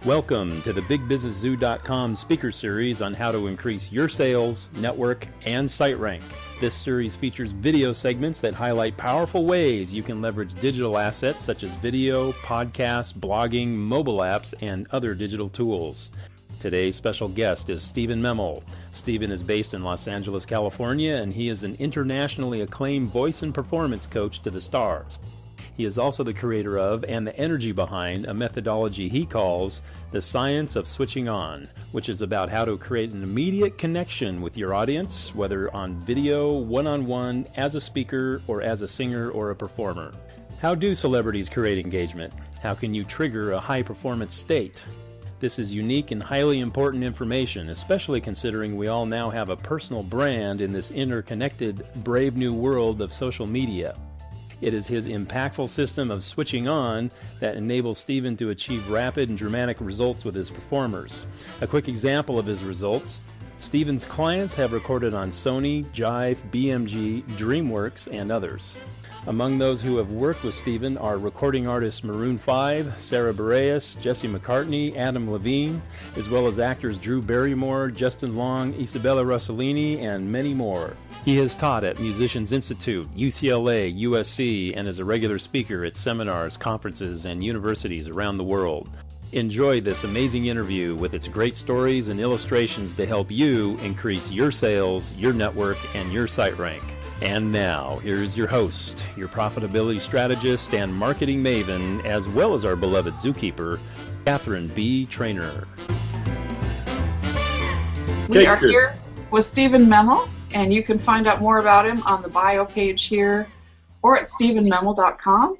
Welcome to the BigBusinessZoo.com speaker series on how to increase your sales, network, and site rank. This series features video segments that highlight powerful ways you can leverage digital assets such as video, podcasts, blogging, mobile apps, and other digital tools. Today's special guest is Steven Memel. Steven is based in Los Angeles, California, and he is an internationally acclaimed voice and performance coach to the stars. He is also the creator of and the energy behind a methodology he calls the science of switching on, which is about how to create an immediate connection with your audience, whether on video, one-on-one, as a speaker, or as a singer or a performer. How do celebrities create engagement? How can you trigger a high-performance state? This is unique and highly important information, especially considering we all now have a personal brand in this interconnected, brave new world of social media. It is his impactful system of switching on that enables Steven to achieve rapid and dramatic results with his performers. A quick example of his results: Steven's clients have recorded on Sony, Jive, BMG, DreamWorks, and others. Among those who have worked with Steven are recording artists Maroon 5, Sara Bareilles, McCartney, Adam Levine, as well as actors Drew Barrymore, Justin Long, Isabella Rossellini, and many more. He has taught at Musicians Institute, UCLA, USC, and is a regular speaker at seminars, conferences, and universities around the world. Enjoy this amazing interview with its great stories and illustrations to help you increase your sales, your network, and your site rank. And now, here's your host, your profitability strategist and marketing maven, as well as our beloved zookeeper, Catherine B. Trainer. We are here with Steven Memel, and you can find out more about him on the bio page here or at stevenmemel.com.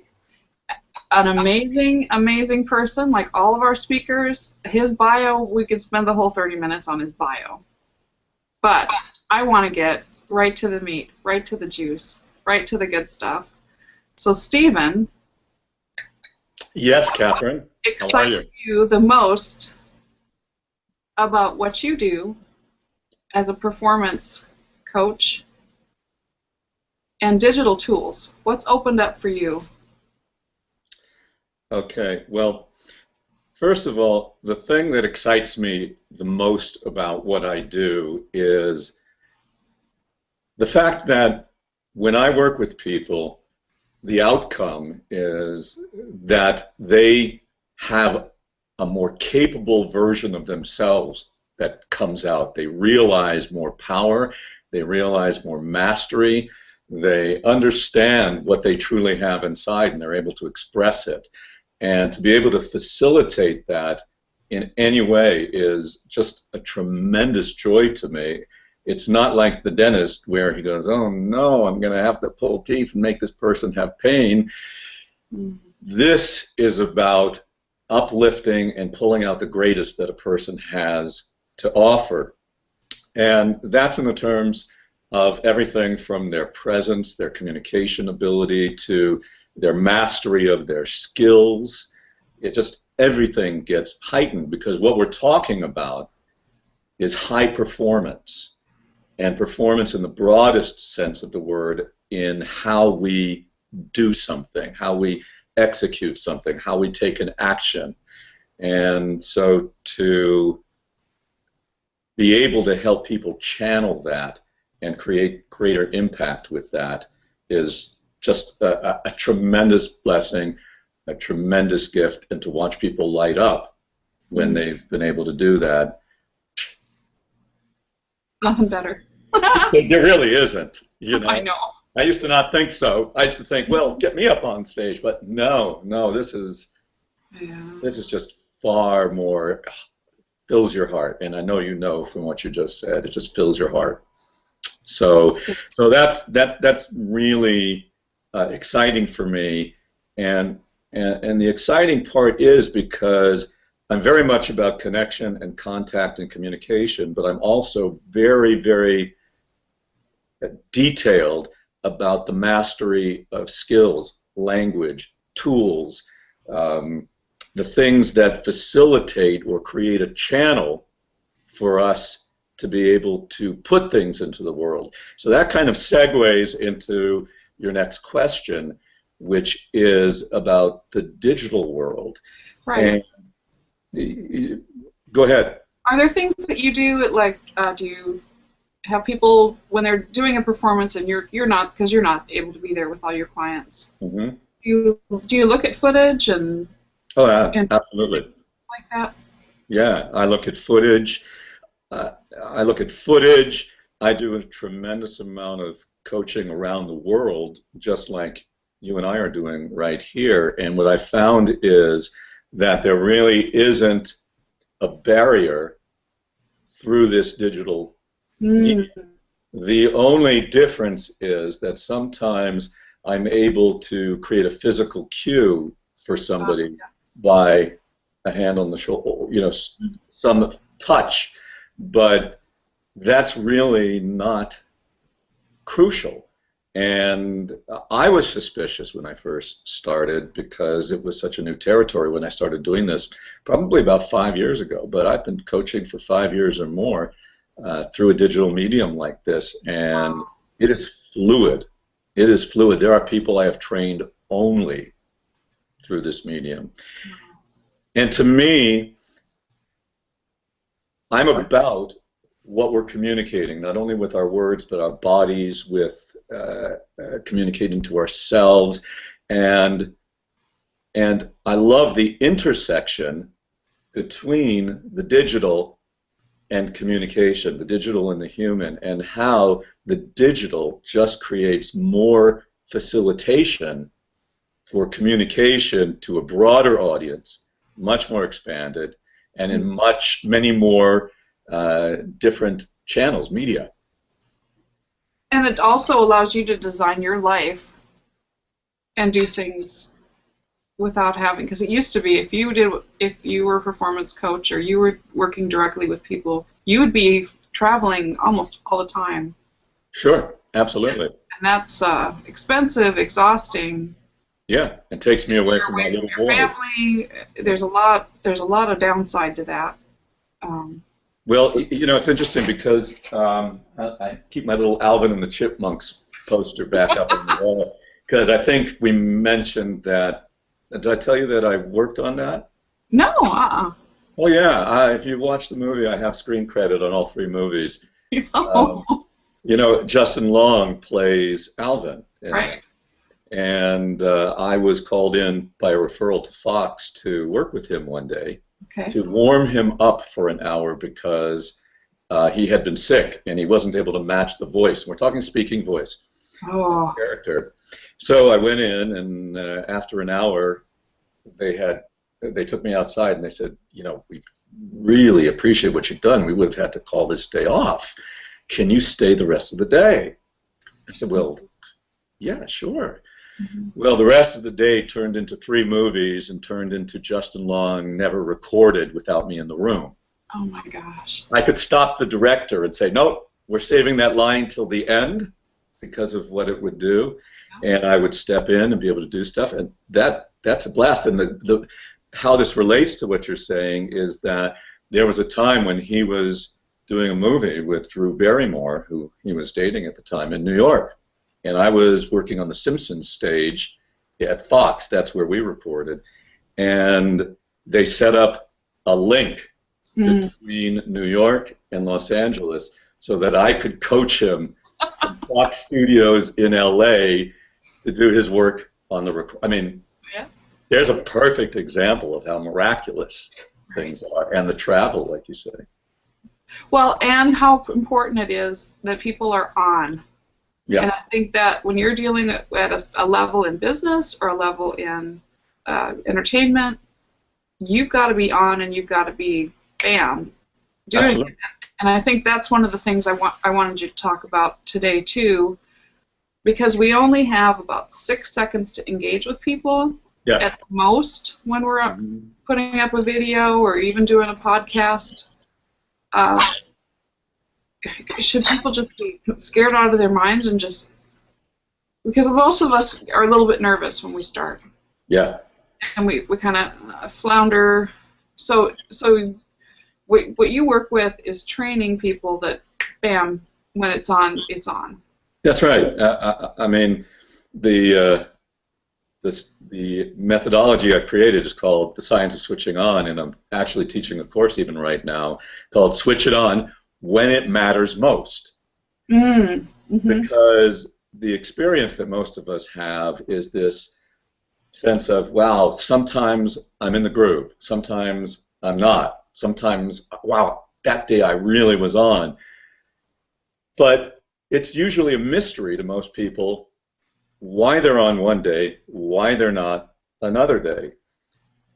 An amazing, amazing person, like all of our speakers. His bio, we could spend the whole 30 minutes on his bio. But I want to get right to the meat, right to the juice, right to the good stuff. So, Steven. Yes, Catherine. Excites you the most about what you do as a performance coach and digital tools? What's opened up for you? Okay, well, first of all, the thing that excites me the most about what I do is the fact that when I work with people, the outcome is that they have a more capable version of themselves that comes out. They realize more power, they realize more mastery, they understand what they truly have inside, and they're able to express it. And to be able to facilitate that in any way is just a tremendous joy to me. It's not like the dentist where he goes, oh no, I'm going to have to pull teeth and make this person have pain. This is about uplifting and pulling out the greatest that a person has to offer. And that's in the terms of everything from their presence, their communication ability, to their mastery of their skills. It just, everything gets heightened because what we're talking about is high performance. And performance in the broadest sense of the word in how we do something, how we execute something, how we take an action. And so to be able to help people channel that and create greater impact with that is just a tremendous blessing, a tremendous gift, and to watch people light up when they've been able to do that. Nothing better. There really isn't, you know. I know. I used to not think so. I used to think, well, get me up on stage, but no, this is just far more, fills your heart, and I know you know from what you just said, it just fills your heart. So that's really exciting for me, and the exciting part is because I'm very much about connection and contact and communication, but I'm also very, very detailed about the mastery of skills, language, tools, the things that facilitate or create a channel for us to be able to put things into the world. So that kind of segues into your next question, which is about the digital world. Right. And Go ahead. Are there things that you do, like, do you have people, when they're doing a performance and you're not, because you're not able to be there with all your clients, Mm-hmm. do you look at footage and... Oh, yeah, and absolutely. like that? Yeah, I look at footage. I do a tremendous amount of coaching around the world, just like you and I are doing right here. And what I found is that there really isn't a barrier through this digital medium. The only difference is that sometimes I'm able to create a physical cue for somebody by a hand on the shoulder, you know, some touch, but that's really not crucial. And I was suspicious when I first started because it was such a new territory when I started doing this, probably about 5 years ago. But I've been coaching for 5 years or more through a digital medium like this, and it is fluid. It is fluid. There are people I have trained only through this medium. And to me, I'm about what we're communicating, not only with our words, but our bodies, with communicating to ourselves. And I love the intersection between the digital and communication, the digital and the human, and how the digital just creates more facilitation for communication to a broader audience, much more expanded, and in many more different channels, media. And it also allows you to design your life and do things without having, because it used to be if you were a performance coach or you were working directly with people, you would be traveling almost all the time. Sure, absolutely. And that's expensive, exhausting. Yeah, it takes me away You're from away my from little your boy. family. There's a lot of downside to that. Well, you know, it's interesting because I keep my little Alvin and the Chipmunks poster back up on the wall because I think we mentioned that. Did I tell you that I worked on that? No, Oh yeah, if you watch the movie, I have screen credit on all 3 movies. You know, Justin Long plays Alvin. Right. And I was called in by a referral to Fox to work with him one day to warm him up for an hour because he had been sick and he wasn't able to match the voice. We're talking speaking voice. Character. So I went in, and after an hour, they took me outside and they said, you know, we really appreciate what you've done. We would have had to call this day off. Can you stay the rest of the day? I said, well, yeah, sure. Well, the rest of the day turned into 3 movies and turned into Justin Long never recorded without me in the room. Oh my gosh. I could stop the director and say, nope, we're saving that line till the end because of what it would do, and I would step in and be able to do stuff, and that's a blast. And how this relates to what you're saying is that there was a time when he was doing a movie with Drew Barrymore, who he was dating at the time, in New York, and I was working on the Simpsons stage at Fox. That's where we recorded, and they set up a link between New York and Los Angeles so that I could coach him from Fox Studios in LA to do his work on the record. I mean, there's a perfect example of how miraculous things are, and the travel, like you say. Well, and how important it is that people are on. Yeah. And I think that when you're dealing at a level in business or a level in entertainment, you've got to be on and you've got to be, bam, doing Absolutely. it. And I think that's one of the things I wanted you to talk about today, too, because we only have about 6 seconds to engage with people at most when we're putting up a video or even doing a podcast. Should people just be scared out of their minds and just, because most of us are a little bit nervous when we start. Yeah. And we kind of flounder. So what you work with is training people that, bam, when it's on, it's on. That's right. I mean, the the methodology I've created is called the Science of Switching On, and I'm actually teaching a course even right now called Switch It On When It Matters Most. Because the experience that most of us have is this sense of, wow, sometimes I'm in the groove, sometimes I'm not, sometimes, wow, that day I really was on. But it's usually a mystery to most people why they're on one day, why they're not another day.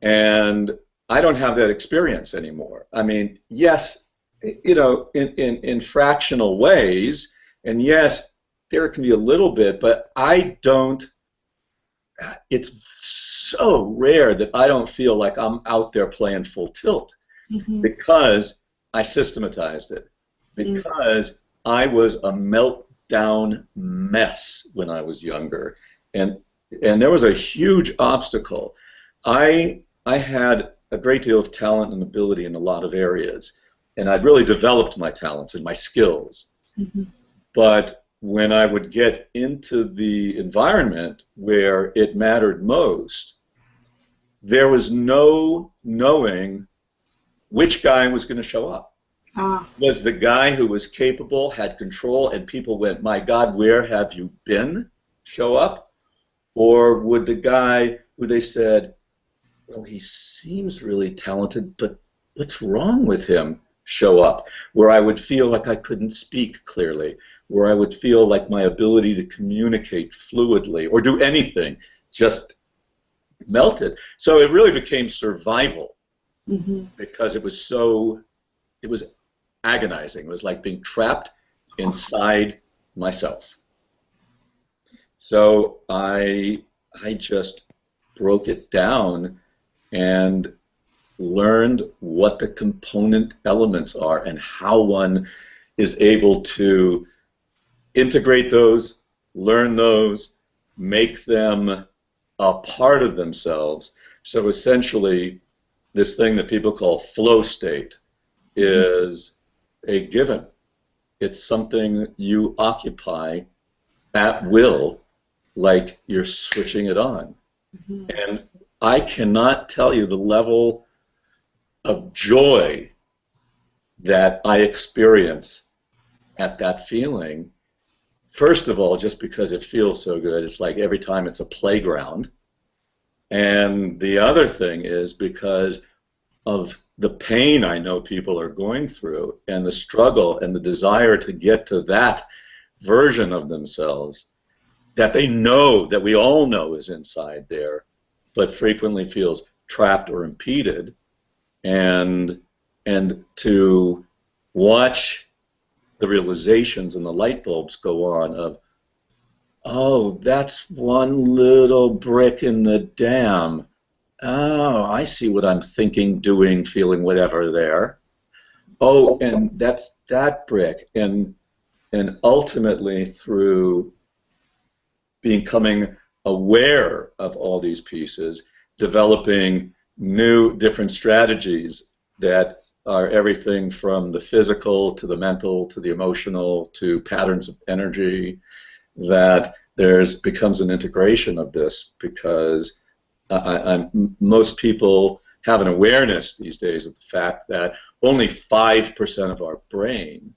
And I don't have that experience anymore. I mean, yes, you know, in fractional ways, and yes, there can be a little bit, but I don't, it's so rare that I don't feel like I'm out there playing full tilt because I systematized it, because I was a meltdown mess when I was younger, and there was a huge obstacle. I had a great deal of talent and ability in a lot of areas, and I'd really developed my talents and my skills. But when I would get into the environment where it mattered most, there was no knowing which guy was going to show up. Was the guy who was capable, had control, and people went, my God, where have you been, show up? Or would the guy who they said, well, he seems really talented, but what's wrong with him, show up? Where I would feel like I couldn't speak clearly, where I would feel like my ability to communicate fluidly or do anything just melted. So it really became survival because it was so, it was agonizing. It was like being trapped inside myself. So I just broke it down and learned what the component elements are and how one is able to integrate those, learn those, make them a part of themselves. So essentially, this thing that people call flow state is a given. It's something you occupy at will, like you're switching it on. And I cannot tell you the level of joy that I experience at that feeling. First of all, just because it feels so good, it's like every time it's a playground. And the other thing is because of the pain I know people are going through and the struggle and the desire to get to that version of themselves that they know, that we all know is inside there, but frequently feels trapped or impeded. And to watch the realizations and the light bulbs go on of, oh, that's one little brick in the dam. Oh, I see what I'm thinking, doing, feeling, whatever there. Oh, and that's that brick. And ultimately, through becoming aware of all these pieces, developing new, different strategies that are everything from the physical to the mental to the emotional to patterns of energy, that becomes an integration of this, because most people have an awareness these days of the fact that only 5% of our brain,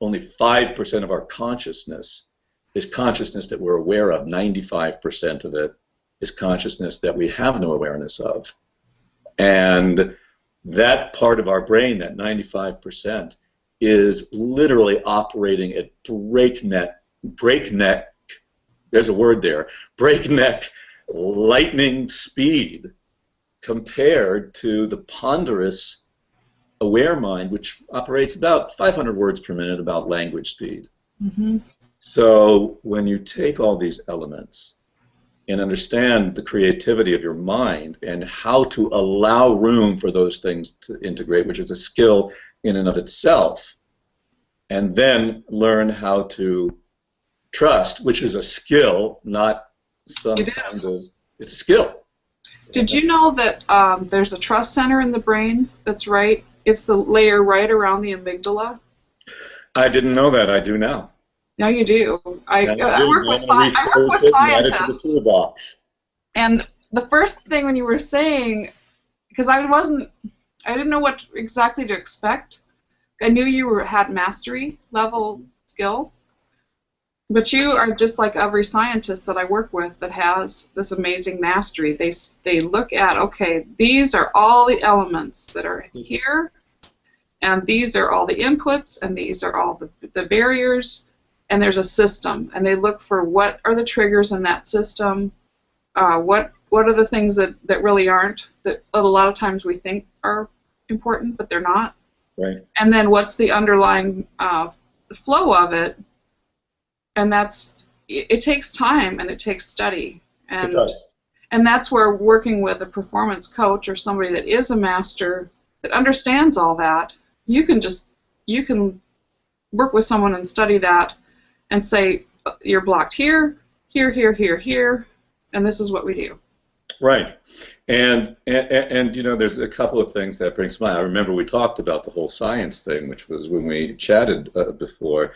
only 5% of our consciousness is consciousness that we're aware of. 95% of it is consciousness that we have no awareness of. And that part of our brain, that 95%, is literally operating at breakneck, there's a word there, breakneck lightning speed compared to the ponderous aware mind, which operates about 500 words per minute, about language speed. So when you take all these elements and understand the creativity of your mind and how to allow room for those things to integrate, which is a skill in and of itself, and then learn how to trust, which is a skill, not some kind of, it's a skill. Did you know that there's a trust center in the brain that's right? It's the layer right around the amygdala. I didn't know that. I do now. Now you do. I work with scientists. And the first thing when you were saying, because I didn't know what exactly to expect. I knew you had mastery level skill, but you are just like every scientist that I work with that has this amazing mastery. They look at, okay, these are all the elements that are here, and these are all the inputs, and these are all the barriers, and there's a system, and they look for what are the triggers in that system, what are the things that really aren't, that a lot of times we think are important, but they're not. Right. And then what's the underlying flow of it, and it takes time and it takes study. And, it does. And that's where working with a performance coach or somebody that is a master that understands all that, you can work with someone and study that and say, you're blocked here, here, here, here, here, and this is what we do. Right. And you know, there's a couple of things that brings to mind. I remember we talked about the whole science thing, which was when we chatted before.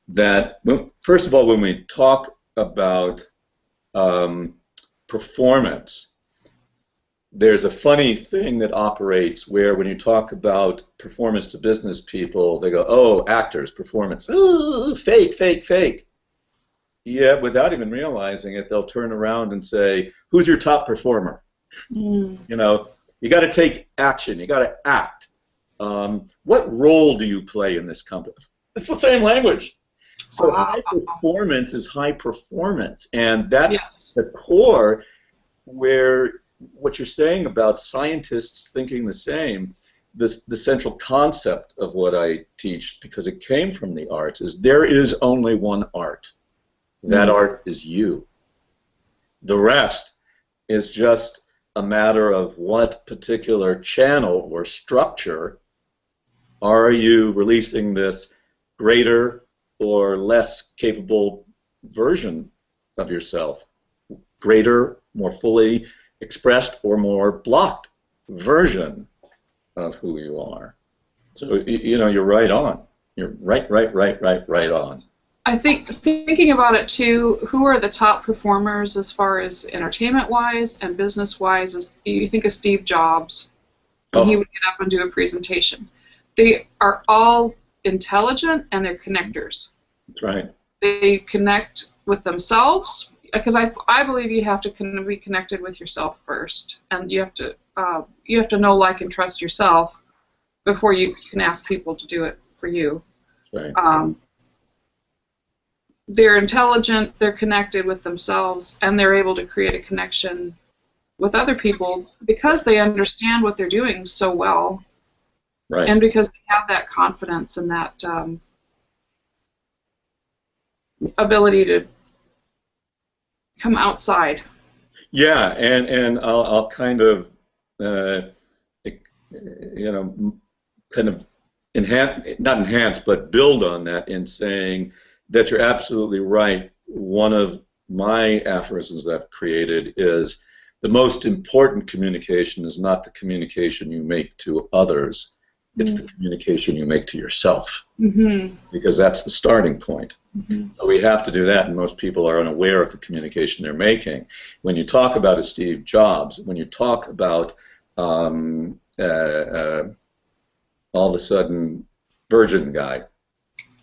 That, first of all, when we talk about performance, there's a funny thing that operates where when you talk about performance to business people, they go, oh, actors, performance, ooh, fake, fake, fake. Yeah, without even realizing it, they'll turn around and say, who's your top performer? You know, you got to take action. You got to act. What role do you play in this company? It's the same language. So high performance is high performance, and that's the core where what you're saying about scientists thinking the same, the central concept of what I teach, because it came from the arts, is there is only one art. That art is you. The rest is just a matter of what particular channel or structure are you releasing this greater or less capable version of yourself. Greater, more fully expressed, or more blocked version of who you are. So, you know, you're right on. You're right on. I think thinking about it too, who are the top performers as far as entertainment-wise and business-wise? Is you think of Steve Jobs, and he would get up and do a presentation. They are all intelligent and they're connectors. That's right. They connect with themselves, because I believe you have to be connected with yourself first, and you have to know, like, and trust yourself before you can ask people to do it for you. That's right. They're intelligent, they're connected with themselves, and they're able to create a connection with other people because they understand what they're doing so well, right. And because they have that confidence and that ability to come outside. Yeah, and I'll kind of, you know, kind of not enhance, but build on that in saying that you're absolutely right. One of my aphorisms that I've created is the most important communication is not the communication you make to others, it's the communication you make to yourself, because that's the starting point. So we have to do that, and most people are unaware of the communication they're making. When you talk about a Steve Jobs, when you talk about all of a sudden Virgin guy,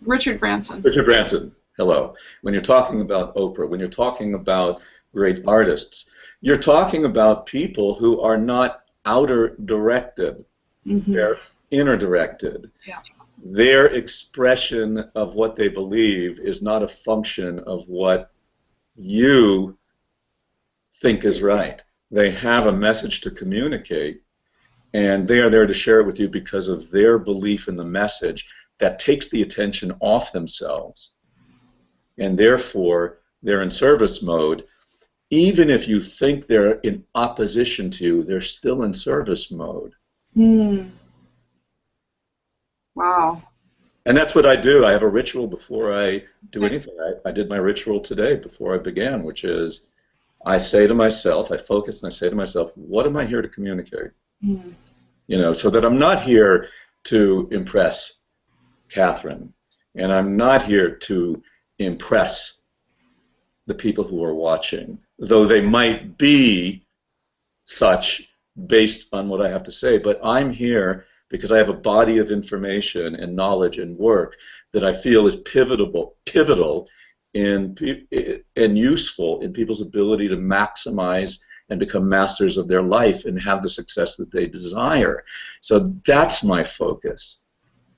Richard Branson. Richard Branson, hello. When you're talking about Oprah, when you're talking about great artists, you're talking about people who are not outer directed. They're inner directed. Yeah. Their expression of what they believe is not a function of what you think is right. They have a message to communicate, and they are there to share it with you because of their belief in the message that takes the attention off themselves, and therefore they're in service mode. Even if you think they're in opposition to you, they're still in service mode. Wow. And that's what I do. I have a ritual before I do anything. I did my ritual today before I began, which is I say to myself, I focus and I say to myself, what am I here to communicate? You know, so that I'm not here to impress Catherine, and I'm not here to impress the people who are watching, though they might be such based on what I have to say. But I'm here because I have a body of information and knowledge and work that I feel is pivotal and useful in people's ability to maximize and become masters of their life and have the success that they desire. So that's my focus.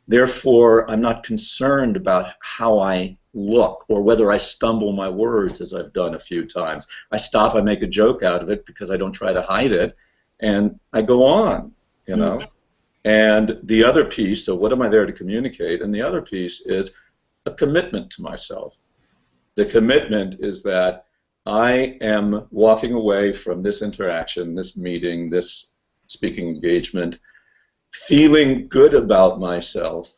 Therefore, I'm not concerned about how I look or whether I stumble my words, as I've done a few times. I stop, I make a joke out of it because I don't try to hide it, and I go on, you know. And the other piece, so what am I there to communicate? And the other piece is a commitment to myself. The commitment is that I am walking away from this interaction, this meeting, this speaking engagement, feeling good about myself,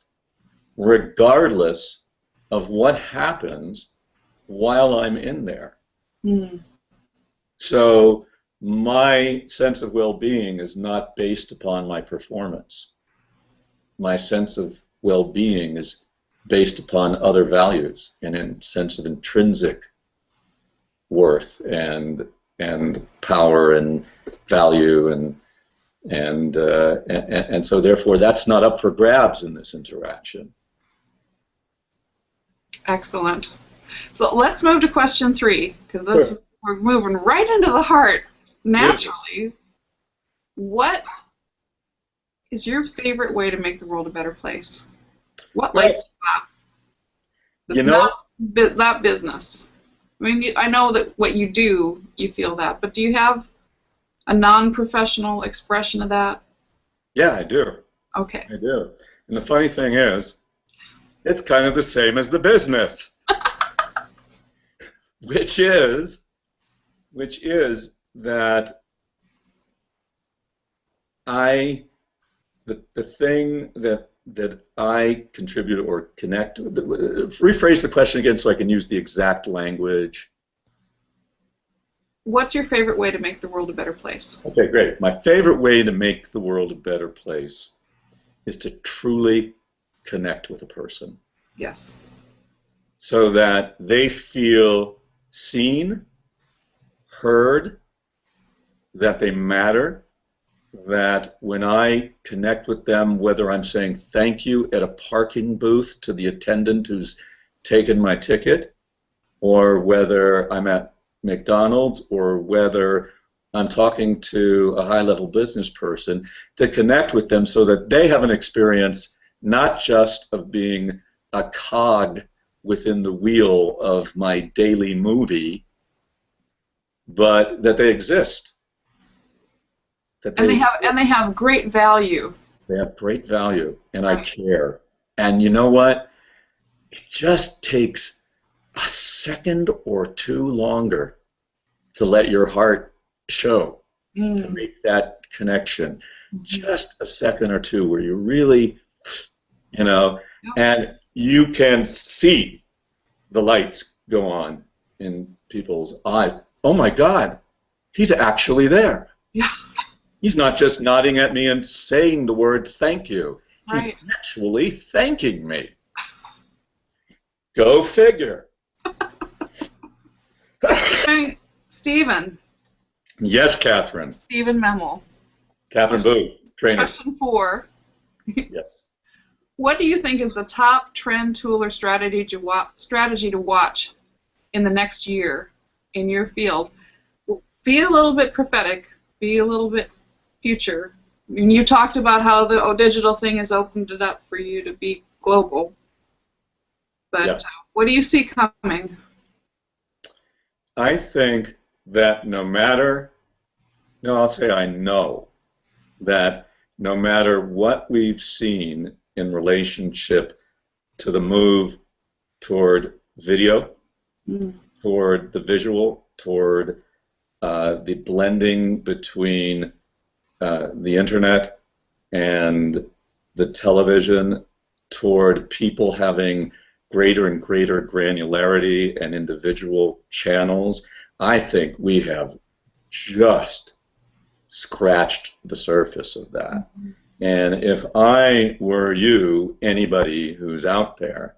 regardless of what happens while I'm in there. So my sense of well-being is not based upon my performance. My sense of well-being is based upon other values and a sense of intrinsic worth and power and value and so therefore that's not up for grabs in this interaction. Excellent. So let's move to question 3, because this we're moving right into the heart naturally. What is your favorite way to make the world a better place? What lights you up? That's not business. I mean, I know that what you do, you feel that, but do you have a non-professional expression of that? Yeah, I do. Okay. I do. And the funny thing is, it's kind of the same as the business, which is that the thing that I contribute or connect, rephrase the question again so I can use the exact language. What's your favorite way to make the world a better place? Okay, great. My favorite way to make the world a better place is to truly connect with a person. Yes. So that they feel seen, heard, that they matter, that when I connect with them, whether I'm saying thank you at a parking booth to the attendant who's taken my ticket, or whether I'm at McDonald's, or whether I'm talking to a high-level business person, to connect with them so that they have an experience not just of being a cog within the wheel of my daily movie, but that they exist. That they have great value. They have great value, and I care. And you know what? It just takes a second or two longer to let your heart show, to make that connection. Just a second or two where you really, you know, and you can see the lights go on in people's eyes. Oh my God, he's actually there. Yeah. He's not just nodding at me and saying the word thank you. He's actually thanking me. Go figure. Hey, Steven. Yes, Catherine. Steven Memel. Catherine Booth, trainer. Question 4. Yes. What do you think is the top trend, tool, or strategy to watch in the next year in your field? Be a little bit prophetic. Be a little bit future. I mean, you talked about how the digital thing has opened it up for you to be global. But what do you see coming? I think that I'll say I know that no matter what we've seen in relationship to the move toward video, toward the visual, toward the blending between the internet and the television, toward people having greater and greater granularity and individual channels, I think we have just scratched the surface of that. And if I were you, anybody who's out there,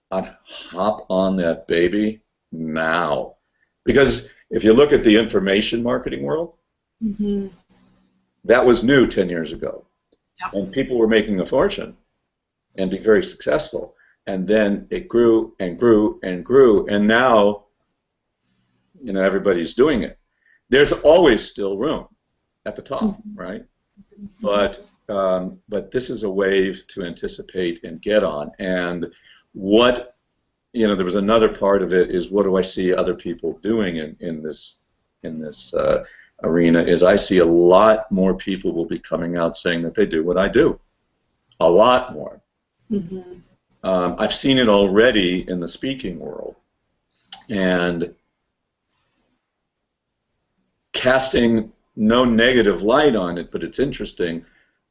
I'd hop on that baby now. Because if you look at the information marketing world, Mm-hmm. that was new 10 years ago. Yep. And people were making a fortune and being very successful. And then it grew and grew and grew. And now, everybody's doing it. There's always still room at the top, Mm-hmm. right? But this is a wave to anticipate and get on. And what, there was another part of it is, what do I see other people doing in this arena, is I see a lot more people will be coming out saying that they do what I do. A lot more. Mm-hmm. I've seen it already in the speaking world. And casting no negative light on it, but it's interesting.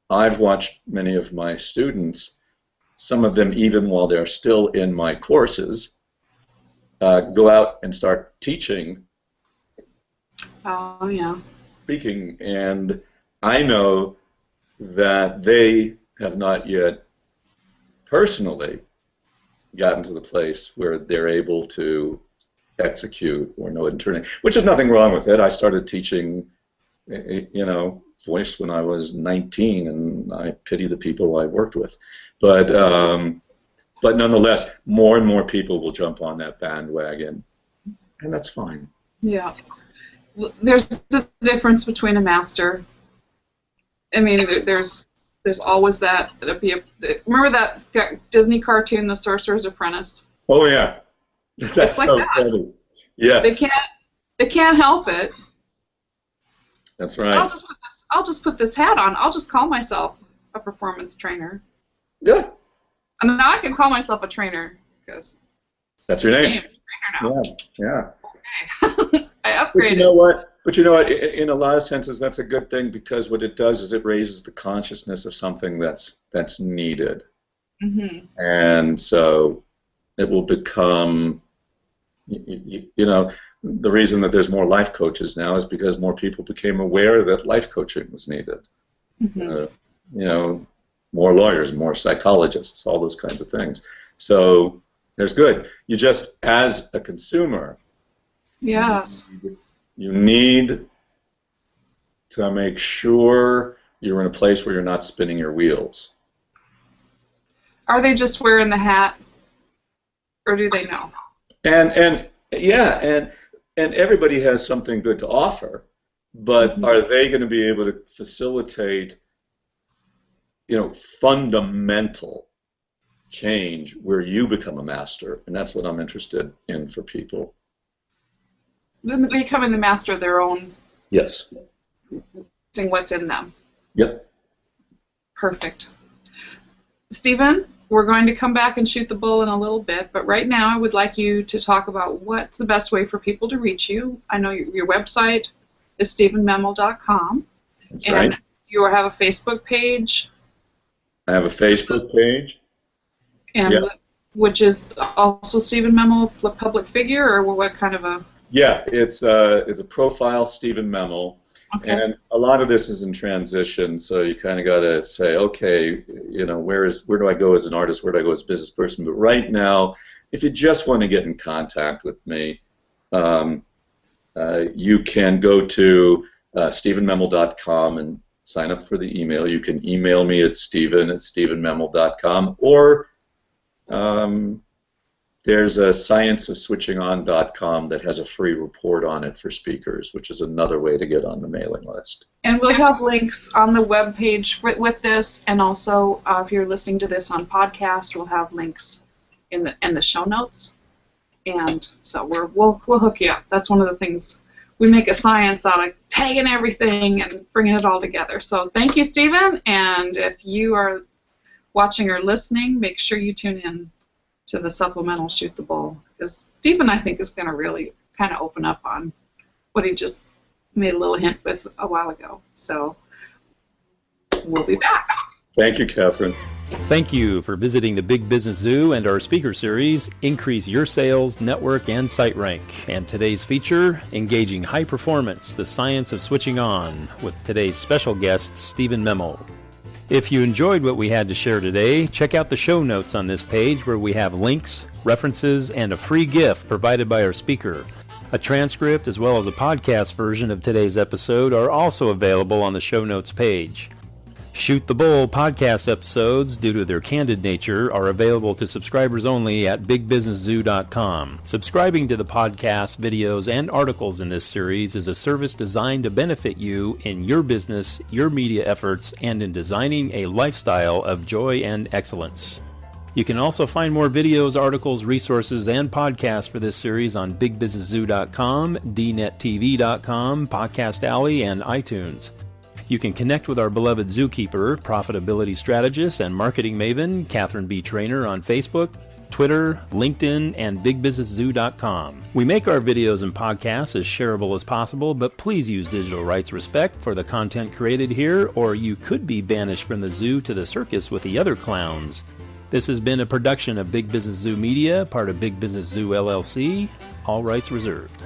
I've watched many of my students, some of them even while they're still in my courses, go out and start teaching. Oh, yeah. Speaking, and I know that they have not yet personally gotten to the place where they're able to execute or know it internally, which is nothing wrong with it. I started teaching, voice when I was 19, and I pity the people I worked with. But nonetheless, more and more people will jump on that bandwagon, and that's fine. Yeah. There's a difference between a master. I mean, there's always that. Remember that Disney cartoon, The Sorcerer's Apprentice? Oh yeah, that's like so that. funny. Yes, they can't help it. That's right. I'll just put this hat on. I'll just call myself a performance trainer. Yeah. And now I can call myself a trainer because that's your name. I'm a trainer now. Yeah. Okay. I upgraded. But you know what? In a lot of senses, that's a good thing, because what it does is it raises the consciousness of something that's needed, Mm-hmm. and so it will become. The reason that there's more life coaches now is because more people became aware that life coaching was needed. Mm-hmm. More lawyers, more psychologists, all those kinds of things. So there's good. You just, as a consumer, Yes. you need to make sure you're in a place where you're not spinning your wheels. Are they just wearing the hat, or do they know? And everybody has something good to offer, but Mm-hmm. are they going to be able to facilitate, fundamental change where you become a master? And that's what I'm interested in for people. Becoming the master of their own, Yes. seeing what's in them. Yep. Perfect. Stephen, we're going to come back and shoot the bull in a little bit, but right now I would like you to talk about what's the best way for people to reach you. I know your website is stevenmemel.com. That's and right. you have a Facebook page. I have a Facebook page. And Yep. which is also Steven Memel, public figure, or what kind of a... Yeah, it's a profile, Steven Memel. Okay. And a lot of this is in transition, so you kind of got to say, okay, where do I go as an artist? Where do I go as a business person? But right now, if you just want to get in contact with me, you can go to stevenmemel.com and sign up for the email. You can email me at steven@stevenmemel.com, or there's a scienceofswitchingon.com that has a free report on it for speakers, which is another way to get on the mailing list. And we'll have links on the web page with this, and also if you're listening to this on podcast, we'll have links in the show notes. And so we'll hook you up. That's one of the things. We make a science out of tagging everything and bringing it all together. So thank you, Stephen. And if you are watching or listening, make sure you tune in to the supplemental Shoot the Bull, because Stephen, I think, is going to really kind of open up on what he just made a little hint with a while ago. So we'll be back. Thank you, Catherine. Thank you for visiting the Big Business Zoo and our speaker series, Increase Your Sales, Network, and Site Rank. And today's feature, Engaging High Performance, the Science of Switching On, with today's special guest, Steven Memel. If you enjoyed what we had to share today, check out the show notes on this page where we have links, references, and a free gift provided by our speaker. A transcript as well as a podcast version of today's episode are also available on the show notes page. Shoot the Bull podcast episodes, due to their candid nature, are available to subscribers only at BigBusinessZoo.com. Subscribing to the podcasts, videos, and articles in this series is a service designed to benefit you in your business, your media efforts, and in designing a lifestyle of joy and excellence. You can also find more videos, articles, resources, and podcasts for this series on BigBusinessZoo.com, DNetTV.com, Podcast Alley, and iTunes. You can connect with our beloved zookeeper, profitability strategist, and marketing maven, Catherine B. Trainer, on Facebook, Twitter, LinkedIn, and BigBusinessZoo.com. We make our videos and podcasts as shareable as possible, but please use digital rights respect for the content created here, or you could be banished from the zoo to the circus with the other clowns. This has been a production of Big Business Zoo Media, part of Big Business Zoo LLC. All rights reserved.